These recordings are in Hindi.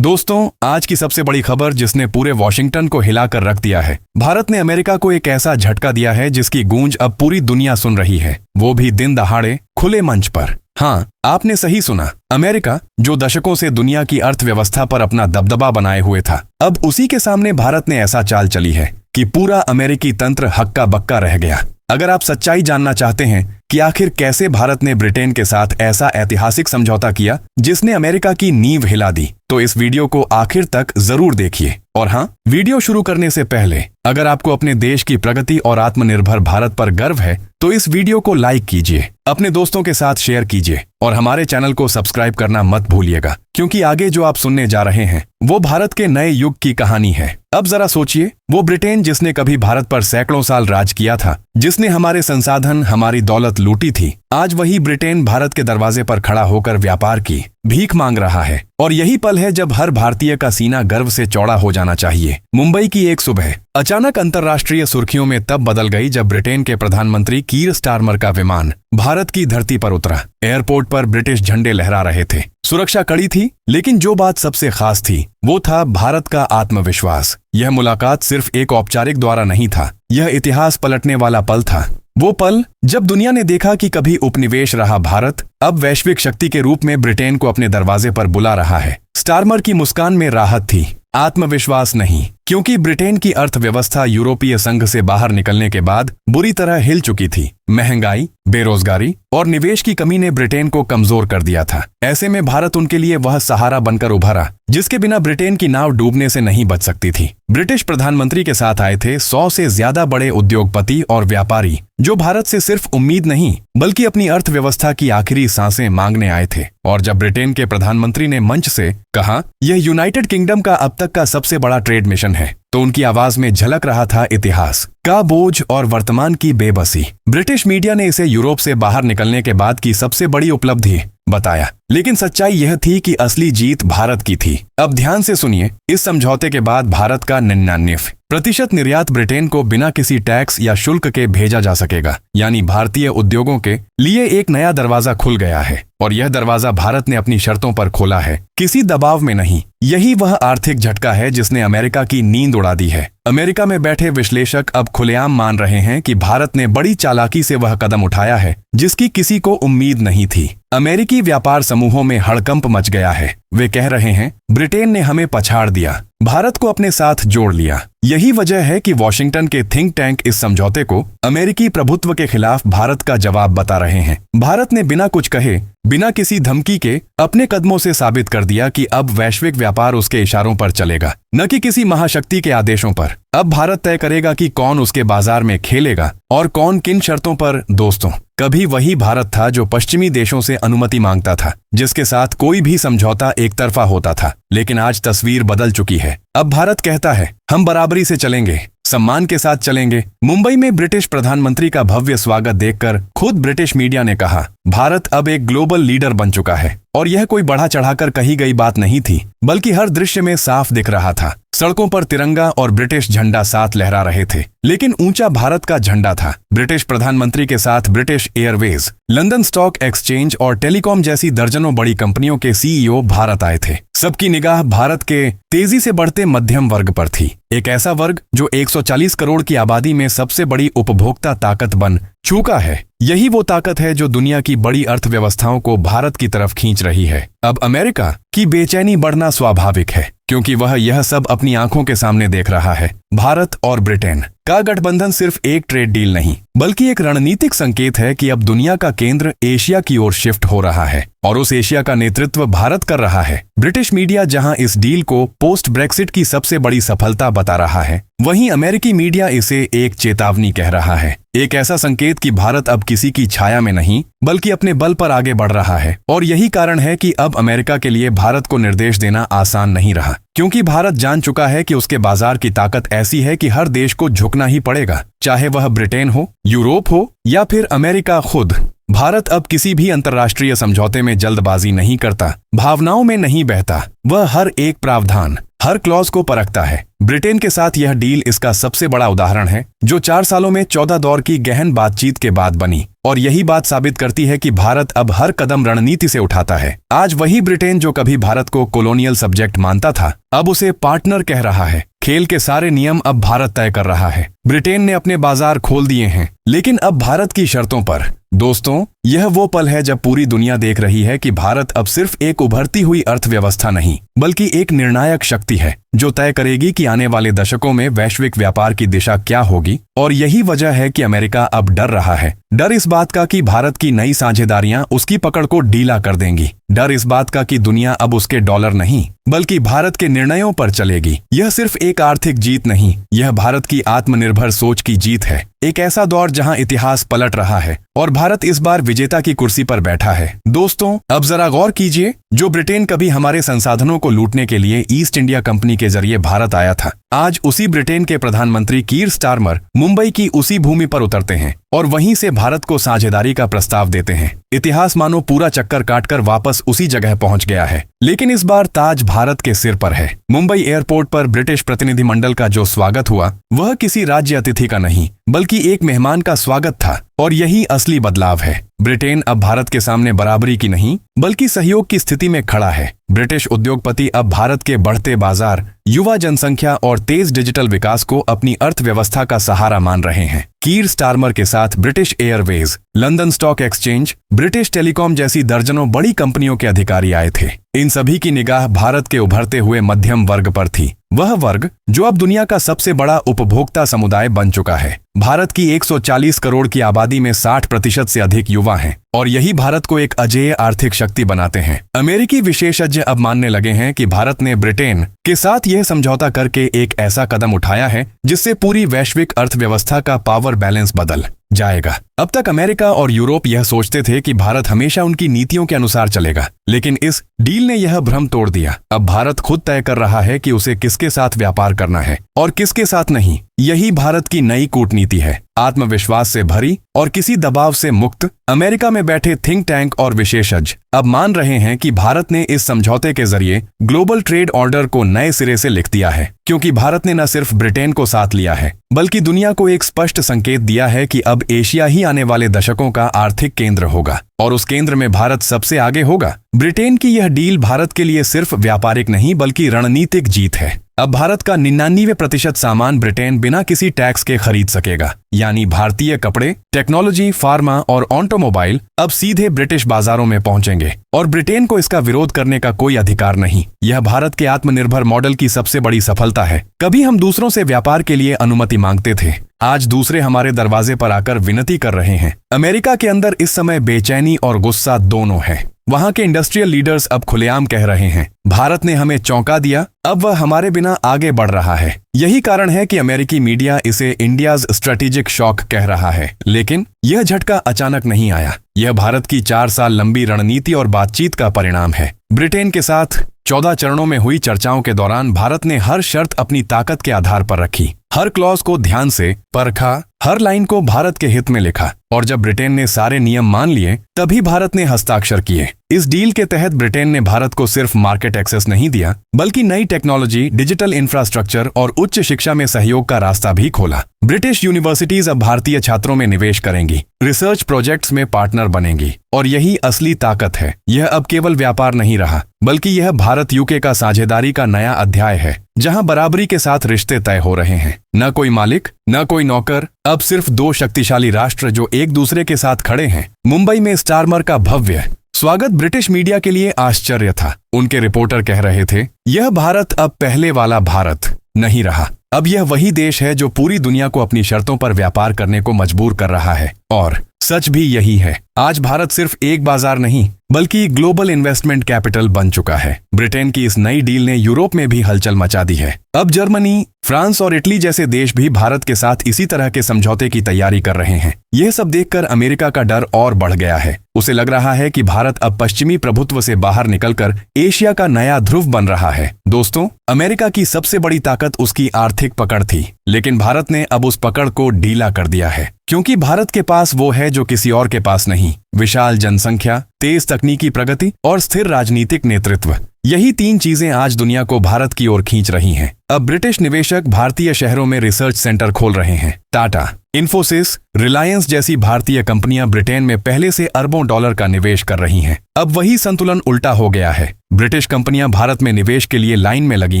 दोस्तों, आज की सबसे बड़ी खबर जिसने पूरे वॉशिंगटन को हिलाकर रख दिया है। भारत ने अमेरिका को एक ऐसा झटका दिया है जिसकी गूंज अब पूरी दुनिया सुन रही है, वो भी दिन दहाड़े खुले मंच पर। हाँ, आपने सही सुना। अमेरिका, जो दशकों से दुनिया की अर्थव्यवस्था पर अपना दबदबा बनाए हुए था, अब उसी के सामने भारत ने ऐसा चाल चली है कि पूरा अमेरिकी तंत्र हक्का बक्का रह गया। अगर आप सच्चाई जानना चाहते हैं कि आखिर कैसे भारत ने ब्रिटेन के साथ ऐसा ऐतिहासिक समझौता किया जिसने अमेरिका की नींव हिला दी, तो इस वीडियो को आखिर तक जरूर देखिए। और हाँ, वीडियो शुरू करने से पहले अगर आपको अपने देश की प्रगति और आत्मनिर्भर भारत पर गर्व है तो इस वीडियो को लाइक कीजिए, अपने दोस्तों के साथ शेयर कीजिए और हमारे चैनल को सब्सक्राइब करना मत भूलिएगा, क्योंकि आगे जो आप सुनने जा रहे हैं वो भारत के नए युग की कहानी है। अब जरा सोचिए, वो ब्रिटेन जिसने कभी भारत पर सैकड़ों साल राज किया था, जिसने हमारे संसाधन, हमारी दौलत लूटी थी, आज वही ब्रिटेन भारत के दरवाजे पर खड़ा होकर व्यापार की भीख मांग रहा है। और यही पल है जब हर भारतीय का सीना गर्व से चौड़ा हो जाना चाहिए। मुंबई की एक सुबह अचानक अंतर्राष्ट्रीय सुर्खियों में तब बदल गई जब ब्रिटेन के प्रधानमंत्री कीर स्टारमर का विमान भारत की धरती पर उतरा। एयरपोर्ट पर ब्रिटिश झंडे लहरा रहे थे, सुरक्षा कड़ी थी, लेकिन जो बात सबसे खास थी वो था भारत का आत्मविश्वास। यह मुलाकात सिर्फ एक औपचारिक दौरा नहीं था, यह इतिहास पलटने वाला पल था। वो पल जब दुनिया ने देखा कि कभी उपनिवेश रहा भारत अब वैश्विक शक्ति के रूप में ब्रिटेन को अपने दरवाजे पर बुला रहा है। स्टारमर की मुस्कान में राहत थी, आत्मविश्वास नहीं, क्योंकि ब्रिटेन की अर्थव्यवस्था यूरोपीय संघ से बाहर निकलने के बाद बुरी तरह हिल चुकी थी। महंगाई, बेरोजगारी और निवेश की कमी ने ब्रिटेन को कमजोर कर दिया था। ऐसे में भारत उनके लिए वह सहारा बनकर उभरा जिसके बिना ब्रिटेन की नाव डूबने से नहीं बच सकती थी। ब्रिटिश प्रधानमंत्री के साथ आए थे 100 से ज्यादा बड़े उद्योगपति और व्यापारी, जो भारत से सिर्फ उम्मीद नहीं बल्कि अपनी अर्थव्यवस्था की आखिरी सांसें मांगने आए थे। और जब ब्रिटेन के प्रधानमंत्री ने मंच से कहा, यह यूनाइटेड किंगडम का अब तक का सबसे बड़ा ट्रेड मिशन है, तो उनकी आवाज में झलक रहा था इतिहास का बोझ और वर्तमान की बेबसी। ब्रिटिश मीडिया ने इसे यूरोप से बाहर निकलने के बाद की सबसे बड़ी उपलब्धि बताया, लेकिन सच्चाई यह थी कि असली जीत भारत की थी। अब ध्यान से सुनिए, इस समझौते के बाद भारत का 99% निर्यात ब्रिटेन को बिना किसी टैक्स या शुल्क के भेजा जा सकेगा। यानी भारतीय उद्योगों के लिए एक नया दरवाजा खुल गया है, और यह दरवाजा भारत ने अपनी शर्तों पर खोला है, किसी दबाव में नहीं। यही वह आर्थिक झटका है जिसने अमेरिका की नींद उड़ा दी है। अमेरिका में बैठे विश्लेषक अब खुलेआम मान रहे हैं कि भारत ने बड़ी चालाकी से वह कदम उठाया है जिसकी किसी को उम्मीद नहीं थी। अमेरिकी व्यापार समूहों में हड़कंप मच गया है। वे कह रहे हैं, ब्रिटेन ने हमें पछाड़ दिया, भारत को अपने साथ जोड़ लिया। यही वजह है कि वॉशिंगटन के थिंक टैंक इस समझौते को अमेरिकी प्रभुत्व के खिलाफ भारत का जवाब बता रहे हैं। भारत ने बिना कुछ कहे, बिना किसी धमकी के अपने कदमों से साबित कर दिया कि अब वैश्विक व्यापार उसके इशारों पर चलेगा, न कि किसी महाशक्ति के आदेशों पर। अब भारत तय करेगा कि कौन उसके बाजार में खेलेगा और कौन किन शर्तों पर। दोस्तों, कभी वही भारत था जो पश्चिमी देशों से अनुमति मांगता था, जिसके साथ कोई भी समझौता एक तरफा होता था। लेकिन आज तस्वीर बदल चुकी है। अब भारत कहता है, हम बराबरी से चलेंगे, सम्मान के साथ चलेंगे। मुंबई में ब्रिटिश प्रधानमंत्री का भव्य स्वागत देखकर खुद ब्रिटिश मीडिया ने कहा, भारत अब एक ग्लोबल लीडर बन चुका है। और यह कोई बढ़ा चढ़ाकर कही गई बात नहीं थी, बल्कि हर दृश्य में साफ दिख रहा था। सड़कों पर तिरंगा और ब्रिटिश झंडा साथ लहरा रहे थे, लेकिन ऊंचा भारत का झंडा था। ब्रिटिश प्रधानमंत्री के साथ British Airways, London stock exchange और टेलीकॉम जैसी दर्जनों बड़ी कंपनियों के सीईओ भारत आए थे। सबकी निगाह भारत के तेजी से बढ़ते मध्यम वर्ग पर थी, एक ऐसा वर्ग जो 140 करोड़ की आबादी में सबसे बड़ी उपभोक्ता ताकत बन चुका है। यही वो ताकत है जो दुनिया की बड़ी अर्थव्यवस्थाओं को भारत की तरफ खींच रही है। अब अमेरिका की बेचैनी बढ़ना स्वाभाविक है, क्योंकि वह यह सब अपनी आंखों के सामने देख रहा है। भारत और ब्रिटेन का गठबंधन सिर्फ एक ट्रेड डील नहीं, बल्कि एक रणनीतिक संकेत है कि अब दुनिया का केंद्र एशिया की ओर शिफ्ट हो रहा है, और उस एशिया का नेतृत्व भारत कर रहा है। ब्रिटिश मीडिया जहां इस डील को पोस्ट ब्रेक्सिट की सबसे बड़ी सफलता बता रहा है, वहीं अमेरिकी मीडिया इसे एक चेतावनी कह रहा है, एक ऐसा संकेत कि भारत अब किसी की छाया में नहीं बल्कि अपने बल पर आगे बढ़ रहा है। और यही कारण है कि अब अमेरिका के लिए भारत को निर्देश देना आसान नहीं रहा, क्योंकि भारत जान चुका है कि उसके बाजार की ताकत ऐसी है कि हर देश को झुकना ही पड़ेगा, चाहे वह ब्रिटेन हो, यूरोप हो या फिर अमेरिका खुद। भारत अब किसी भी अंतर्राष्ट्रीय समझौते में जल्दबाजी नहीं करता, भावनाओं में नहीं बहता। वह हर एक प्रावधान, हर क्लॉज को परखता है। ब्रिटेन के साथ यह डील इसका सबसे बड़ा उदाहरण है, जो 4 सालों में 14 दौर की गहन बातचीत के बाद बनी। और यही बात साबित करती है कि भारत अब हर कदम रणनीति से उठाता है। आज वही ब्रिटेन जो कभी भारत को कॉलोनियल सब्जेक्ट मानता था, अब उसे पार्टनर कह रहा है। खेल के सारे नियम अब भारत तय कर रहा है। ब्रिटेन ने अपने बाजार खोल दिए हैं, लेकिन अब भारत की शर्तों पर। दोस्तों, यह वो पल है जब पूरी दुनिया देख रही है कि भारत अब सिर्फ एक उभरती हुई अर्थव्यवस्था नहीं, बल्कि एक निर्णायक शक्ति है, जो तय करेगी कि आने वाले दशकों में वैश्विक व्यापार की दिशा क्या होगी। और यही वजह है कि अमेरिका अब डर रहा है। डर इस बात का कि भारत की नई साझेदारियां उसकी पकड़ को ढीला कर देंगी। डर इस बात का कि दुनिया अब उसके डॉलर नहीं, बल्कि भारत के निर्णयों पर चलेगी। यह सिर्फ एक आर्थिक जीत नहीं, यह भारत की आत्मनिर्भर सोच की जीत है। एक ऐसा दौर जहां इतिहास पलट रहा है और भारत इस बार विजेता की कुर्सी पर बैठा है। दोस्तों, अब जरा गौर कीजिए, जो ब्रिटेन कभी हमारे संसाधनों को लूटने के लिए ईस्ट इंडिया कंपनी के जरिए भारत आया था, आज उसी ब्रिटेन के प्रधानमंत्री कीर स्टारमर मुंबई की उसी भूमि पर उतरते हैं और वहीं से भारत को साझेदारी का प्रस्ताव देते हैं। इतिहास मानो पूरा चक्कर काटकर वापस उसी जगह पहुंच गया है, लेकिन इस बार ताज भारत के सिर पर है। मुंबई एयरपोर्ट पर ब्रिटिश प्रतिनिधिमंडल का जो स्वागत हुआ, वह किसी राज्य अतिथि का नहीं, बल्कि एक मेहमान का स्वागत था। और यही असली बदलाव है। ब्रिटेन अब भारत के सामने बराबरी की नहीं, बल्कि सहयोग की स्थिति में खड़ा है। ब्रिटिश उद्योगपति अब भारत के बढ़ते बाजार, युवा जनसंख्या और तेज डिजिटल विकास को अपनी अर्थव्यवस्था का सहारा मान रहे हैं। कीर स्टारमर के साथ British Airways, London stock exchange, British telecom जैसी दर्जनों बड़ी कंपनियों के अधिकारी आए थे। इन सभी की निगाह भारत के उभरते हुए मध्यम वर्ग पर थी, वह वर्ग जो अब दुनिया का सबसे बड़ा उपभोक्ता समुदाय बन चुका है। भारत की 140 करोड़ की आबादी में 60% से अधिक युवा हैं, और यही भारत को एक अजेय आर्थिक शक्ति बनाते हैं। अमेरिकी विशेषज्ञ अब मानने लगे हैं कि भारत ने ब्रिटेन के साथ यह समझौता करके एक ऐसा कदम उठाया है जिससे पूरी वैश्विक अर्थव्यवस्था का पावर बैलेंस बदल जाएगा। अब तक अमेरिका और यूरोप यह सोचते थे कि भारत हमेशा उनकी नीतियों के अनुसार चलेगा, लेकिन इस डील ने यह भ्रम तोड़ दिया। अब भारत खुद तय कर रहा है कि उसे किसके साथ व्यापार करना है और किसके साथ नहीं। यही भारत की नई कूटनीति है, आत्मविश्वास से भरी और किसी दबाव से मुक्त। अमेरिका में बैठे थिंक टैंक और विशेषज्ञ अब मान रहे हैं कि भारत ने इस समझौते के जरिए ग्लोबल ट्रेड ऑर्डर को नए सिरे से लिख दिया है, क्योंकि भारत ने न सिर्फ ब्रिटेन को साथ लिया है, बल्कि दुनिया को एक स्पष्ट संकेत दिया है कि अब एशिया ही आने वाले दशकों का आर्थिक केंद्र होगा, और उस केंद्र में भारत सबसे आगे होगा। ब्रिटेन की यह डील भारत के लिए सिर्फ व्यापारिक नहीं, बल्कि रणनीतिक जीत है। अब भारत का 99% सामान ब्रिटेन बिना किसी टैक्स के खरीद सकेगा, यानी भारतीय कपड़े, टेक्नोलॉजी, फार्मा और ऑटोमोबाइल अब सीधे ब्रिटिश बाजारों में पहुंचेंगे, और ब्रिटेन को इसका विरोध करने का कोई अधिकार नहीं। यह भारत के आत्मनिर्भर मॉडल की सबसे बड़ी सफलता है। कभी हम दूसरों से व्यापार के लिए अनुमति मांगते थे, आज दूसरे हमारे दरवाजे पर आकर विनती कर रहे हैं। अमेरिका के अंदर इस समय बेचैनी और गुस्सा दोनों है। वहां के इंडस्ट्रियल लीडर्स अब खुलेआम कह रहे हैं, भारत ने हमें चौंका दिया, अब वह हमारे बिना आगे बढ़ रहा है। यही कारण है कि अमेरिकी मीडिया इसे इंडियाज स्ट्रेटेजिक शॉक कह रहा है। लेकिन यह झटका अचानक नहीं आया, यह भारत की 4 साल लंबी रणनीति और बातचीत का परिणाम है। ब्रिटेन के साथ 14 चरणों में हुई चर्चाओं के दौरान भारत ने हर शर्त अपनी ताकत के आधार पर रखी, हर क्लॉज को ध्यान से परखा, हर लाइन को भारत के हित में लिखा, और जब ब्रिटेन ने सारे नियम मान लिए, तभी भारत ने हस्ताक्षर किए। इस डील के तहत ब्रिटेन ने भारत को सिर्फ मार्केट एक्सेस नहीं दिया, बल्कि नई टेक्नोलॉजी, डिजिटल इंफ्रास्ट्रक्चर और उच्च शिक्षा में सहयोग का रास्ता भी खोला। ब्रिटिश यूनिवर्सिटीज अब भारतीय छात्रों में निवेश करेंगी, रिसर्च प्रोजेक्ट्स में पार्टनर बनेंगी, और यही असली ताकत है। यह अब केवल व्यापार नहीं रहा, बल्कि यह भारत यूके का साझेदारी का नया अध्याय है, जहां बराबरी के साथ रिश्ते तय हो रहे हैं। न कोई मालिक, न कोई नौकर, अब सिर्फ 2 शक्तिशाली राष्ट्र जो एक दूसरे के साथ खड़े हैं। मुंबई में स्टारमर का भव्य स्वागत ब्रिटिश मीडिया के लिए आश्चर्य था। उनके रिपोर्टर कह रहे थे, यह भारत अब पहले वाला भारत नहीं रहा। अब यह वही देश है जो पूरी दुनिया को अपनी शर्तों पर व्यापार करने को मजबूर कर रहा है। और सच भी यही है। आज भारत सिर्फ एक बाजार नहीं, बल्कि ग्लोबल इन्वेस्टमेंट कैपिटल बन चुका है। ब्रिटेन की इस नई डील ने यूरोप में भी हलचल मचा दी है। अब जर्मनी, फ्रांस और इटली जैसे देश भी भारत के साथ इसी तरह के समझौते की तैयारी कर रहे हैं। यह सब देखकर अमेरिका का डर और बढ़ गया है। उसे लग रहा है कि भारत अब पश्चिमी प्रभुत्व से बाहर निकलकर एशिया का नया ध्रुव बन रहा है। दोस्तों, अमेरिका की सबसे बड़ी ताकत उसकी आर्थिक पकड़ थी, लेकिन भारत ने अब उस पकड़ को ढीला कर दिया है, क्योंकि भारत के पास वो है जो किसी और के पास नहीं, विशाल जनसंख्या, तेज तकनीकी प्रगति और स्थिर राजनीतिक नेतृत्व। यही 3 चीजें आज दुनिया को भारत की ओर खींच रही हैं। अब ब्रिटिश निवेशक भारतीय शहरों में रिसर्च सेंटर खोल रहे हैं। टाटा, इन्फोसिस, रिलायंस जैसी भारतीय कंपनियां ब्रिटेन में पहले से अरबों डॉलर का निवेश कर रही हैं। अब वही संतुलन उल्टा हो गया है। ब्रिटिश कंपनियां भारत में निवेश के लिए लाइन में लगी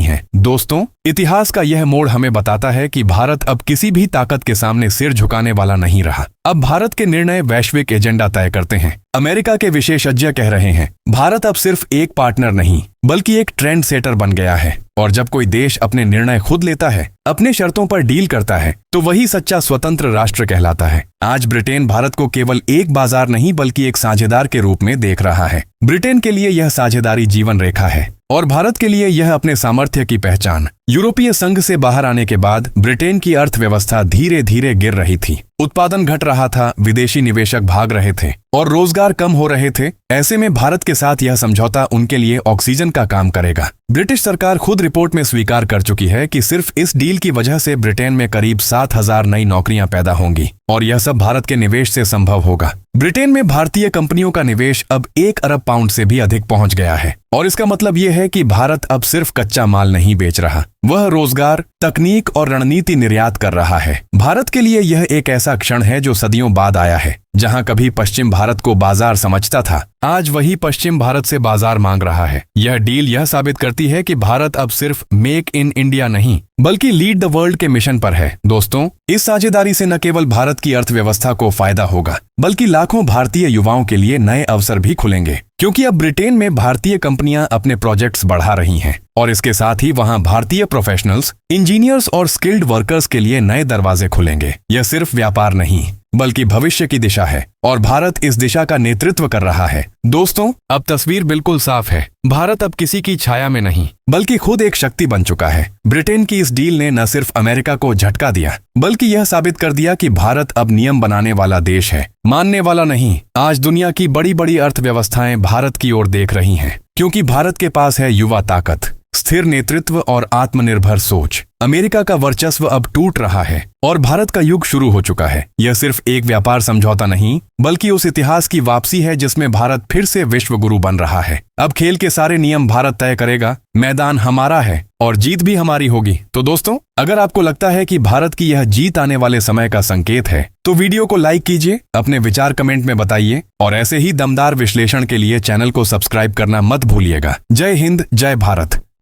हैं। दोस्तों, इतिहास का यह मोड़ हमें बताता है कि भारत अब किसी भी ताकत के सामने सिर झुकाने वाला नहीं रहा। अब भारत के निर्णय वैश्विक एजेंडा तय करते हैं। अमेरिका के विशेषज्ञ कह रहे हैं, भारत अब सिर्फ एक पार्टनर नहीं बल्कि एक ट्रेंड सेटर बन गया है। और जब कोई देश अपने निर्णय खुद लेता है, अपने शर्तों पर डील करता है, तो वही सच्चा स्वतंत्र राष्ट्र कहलाता है। आज ब्रिटेन भारत को केवल एक बाजार नहीं बल्कि एक साझेदार के रूप में देख रहा है। ब्रिटेन के लिए यह साझेदारी जीवन रेखा है और भारत के लिए यह अपने सामर्थ्य की पहचान। यूरोपीय संघ से बाहर आने के बाद ब्रिटेन की अर्थव्यवस्था धीरे धीरे गिर रही थी। उत्पादन घट रहा था, विदेशी निवेशक भाग रहे थे और रोजगार कम हो रहे थे। ऐसे में भारत के साथ यह समझौता उनके लिए ऑक्सीजन का काम करेगा। ब्रिटिश सरकार खुद रिपोर्ट में स्वीकार कर चुकी है कि सिर्फ इस डील की वजह से ब्रिटेन में करीब 7,000 नई नौकरियां पैदा होंगी और यह सब भारत के निवेश से संभव होगा। ब्रिटेन में भारतीय कंपनियों का निवेश अब 1 अरब पाउंड से भी अधिक पहुंच गया है और इसका मतलब यह है कि भारत अब सिर्फ कच्चा माल नहीं बेच रहा, वह रोजगार, तकनीक और रणनीति निर्यात कर रहा है। भारत के लिए यह एक ऐसा क्षण है जो सदियों बाद आया है। जहां कभी पश्चिम भारत को बाजार समझता था, आज वही पश्चिम भारत से बाजार मांग रहा है। यह डील यह साबित करती है कि भारत अब सिर्फ मेक इन इंडिया नहीं बल्कि लीड द वर्ल्ड के मिशन पर है। दोस्तों, इस साझेदारी से न केवल भारत की अर्थव्यवस्था को फायदा होगा बल्कि लाखों भारतीय युवाओं के लिए नए अवसर भी खुलेंगे, क्योंकि अब ब्रिटेन में भारतीय कंपनियां अपने प्रोजेक्ट्स बढ़ा रही हैं और इसके साथ ही वहां भारतीय प्रोफेशनल्स, इंजीनियर्स और स्किल्ड वर्कर्स के लिए नए दरवाजे खुलेंगे। यह सिर्फ व्यापार नहीं बल्कि भविष्य की दिशा है और भारत इस दिशा का नेतृत्व कर रहा है। दोस्तों, अब तस्वीर बिल्कुल साफ है। भारत अब किसी की छाया में नहीं बल्कि खुद एक शक्ति बन चुका है। ब्रिटेन की इस डील ने न सिर्फ अमेरिका को झटका दिया बल्कि यह साबित कर दिया कि भारत अब नियम बनाने वाला देश है, मानने वाला नहीं। आज दुनिया की बड़ी बड़ी अर्थव्यवस्थाएं भारत की ओर देख रही हैं, क्योंकि भारत के पास है युवा ताकत, स्थिर नेतृत्व और आत्मनिर्भर सोच। अमेरिका का वर्चस्व अब टूट रहा है और भारत का युग शुरू हो चुका है। यह सिर्फ एक व्यापार समझौता नहीं बल्कि उस इतिहास की वापसी है जिसमें भारत फिर से विश्व गुरु बन रहा है। अब खेल के सारे नियम भारत तय करेगा, मैदान हमारा है और जीत भी हमारी होगी। तो दोस्तों, अगर आपको लगता है कि भारत की यह जीत आने वाले समय का संकेत है तो वीडियो को लाइक कीजिए, अपने विचार कमेंट में बताइए और ऐसे ही दमदार विश्लेषण के लिए चैनल को सब्सक्राइब करना मत भूलिएगा। जय हिंद, जय भारत।